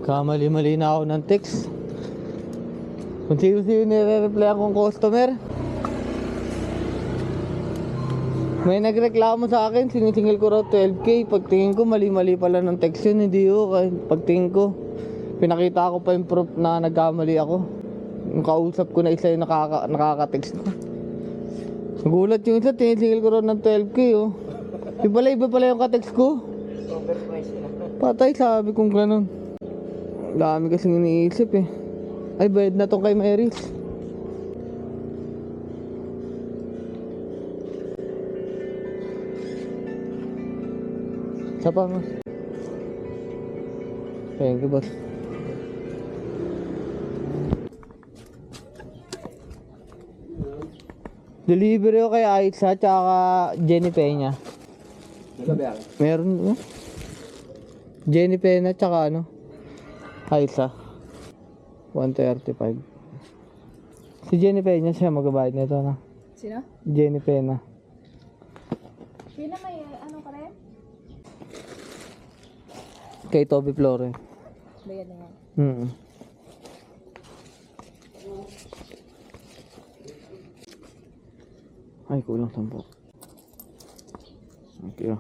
Kamali-mali na ako ng text. Kung sino-sino nire-reply akong customer. May nagreklamo sa akin, sinisingil ko raw 12K. Pagtingin ko, mali-mali pala ng text yun, hindi ko. Pagtingin ko, pinakita ko pa yung proof na nagkamali ako. Yung kausap ko na isa yung nakaka-text ko. Nagulat yung isa, sinisingil ko raw ng 12K oh. Iba pala yung ka-text ko. Patay, sabi kong ganun. Dami kasing iniisip eh. Ay, bayad na to kay Maris. Isa pa mas. Thank you, boss. Delivery ko kay Aiza tsaka Jenny Peña. Meron Jenny Peña tsaka ano? Aiza. 135. Si Jenny Peña siya magbabayad nito na. Sino? Jenny Peña. Pina may ano ka rin? Kay Toby Flore. Bayad na yan. Ay, kulang 10. Thank you.